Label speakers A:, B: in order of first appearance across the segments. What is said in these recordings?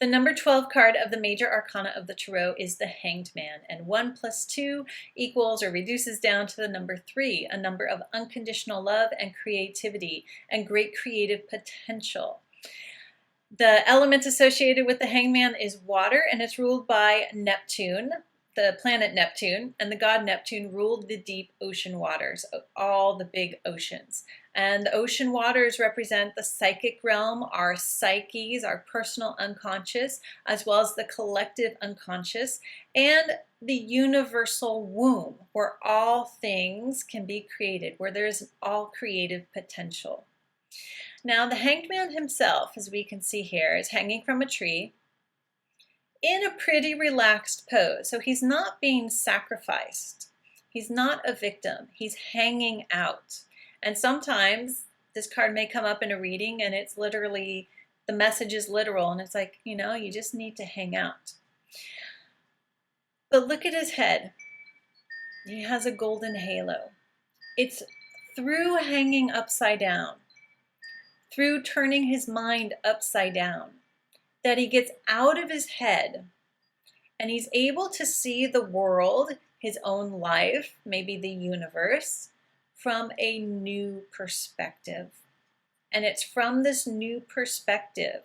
A: The number 12 card of the major arcana of the tarot is the Hanged Man, and 1 plus 2 equals or reduces down to the number 3, a number of unconditional love and creativity and great creative potential. The element associated with the Hanged Man is water, and it's ruled by Neptune, the planet Neptune, and the god Neptune ruled the deep ocean waters, all the big oceans. And the ocean waters represent the psychic realm, our psyches, our personal unconscious, as well as the collective unconscious, and the universal womb, where all things can be created, where there's all creative potential. Now, the Hanged Man himself, as we can see here, is hanging from a tree in a pretty relaxed pose. So he's not being sacrificed. He's not a victim. He's hanging out. And sometimes this card may come up in a reading and it's literally, the message is literal, and it's like, you know, you just need to hang out. But look at his head. He has a golden halo. It's through hanging upside down, through turning his mind upside down, that he gets out of his head and he's able to see the world, his own life, maybe the universe, from a new perspective. And it's from this new perspective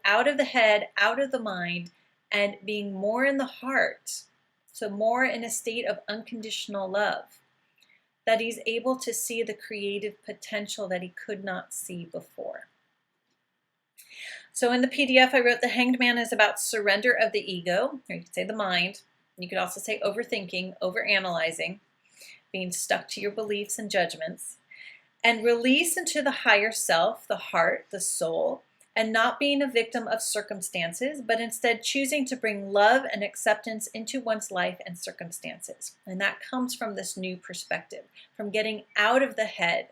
A: out of the head, out of the mind, and being more in the heart, so more in a state of unconditional love, that he's able to see the creative potential that he could not see before. So in the PDF, I wrote the Hanged Man is about surrender of the ego, or you could say the mind. You could also say overthinking, overanalyzing, being stuck to your beliefs and judgments, and release into the higher self, the heart, the soul, and not being a victim of circumstances, but instead choosing to bring love and acceptance into one's life and circumstances. And that comes from this new perspective, from getting out of the head.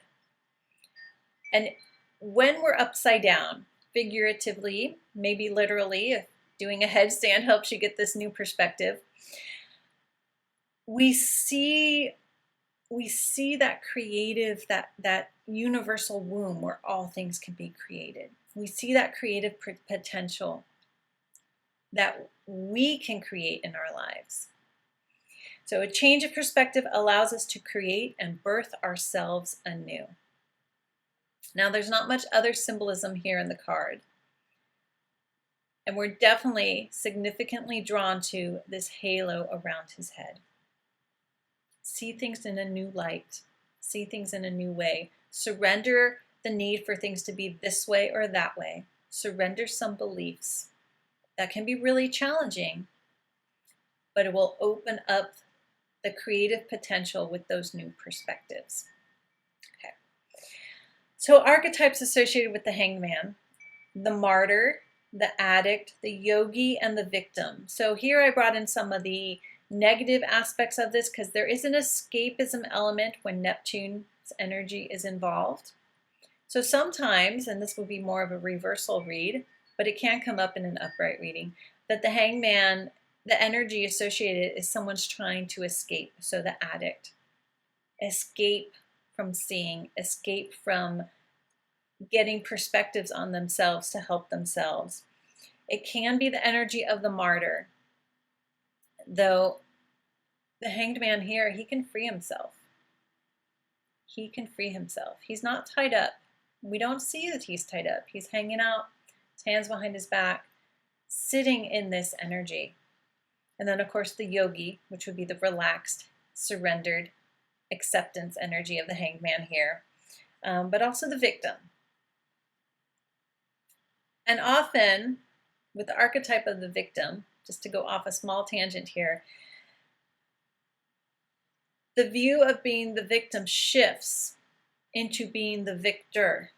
A: And when we're upside down, figuratively, maybe literally, if doing a headstand helps you get this new perspective, we see that creative, that universal womb where all things can be created. We see that creative potential that we can create in our lives. So a change of perspective allows us to create and birth ourselves anew. Now, there's not much other symbolism here in the card. And we're definitely significantly drawn to this halo around his head. See things in a new light. See things in a new way. Surrender the need for things to be this way or that way. Surrender some beliefs. That can be really challenging, but it will open up the creative potential with those new perspectives. Okay. So archetypes associated with the Hanged Man: the martyr, the addict, the yogi, and the victim. So here I brought in some of the negative aspects of this because there is an escapism element when Neptune's energy is involved. So sometimes, and this will be more of a reversal read, but it can come up in an upright reading, that the Hanged Man, the energy associated is someone's trying to escape. So the addict, escape from seeing, escape from getting perspectives on themselves to help themselves. It can be the energy of the martyr, though the Hanged Man here, he can free himself. He can free himself. He's not tied up. We don't see that he's tied up. He's hanging out, his hands behind his back, sitting in this energy. And then, of course, the yogi, which would be the relaxed, surrendered acceptance energy of the Hanged Man here, but also the victim. And often, with the archetype of the victim, just to go off a small tangent here, the view of being the victim shifts into being the victor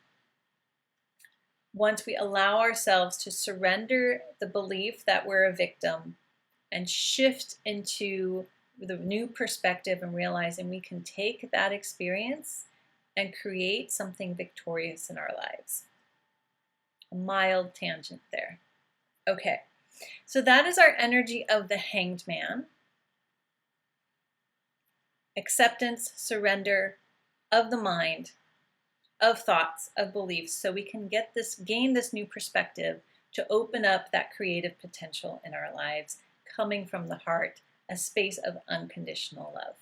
A: once we allow ourselves to surrender the belief that we're a victim and shift into the new perspective and realizing we can take that experience and create something victorious in our lives. A mild tangent there. Okay, so that is our energy of the Hanged Man. Acceptance, surrender of the mind, of thoughts, of beliefs, so we can gain this new perspective to open up that creative potential in our lives, coming from the heart, a space of unconditional love.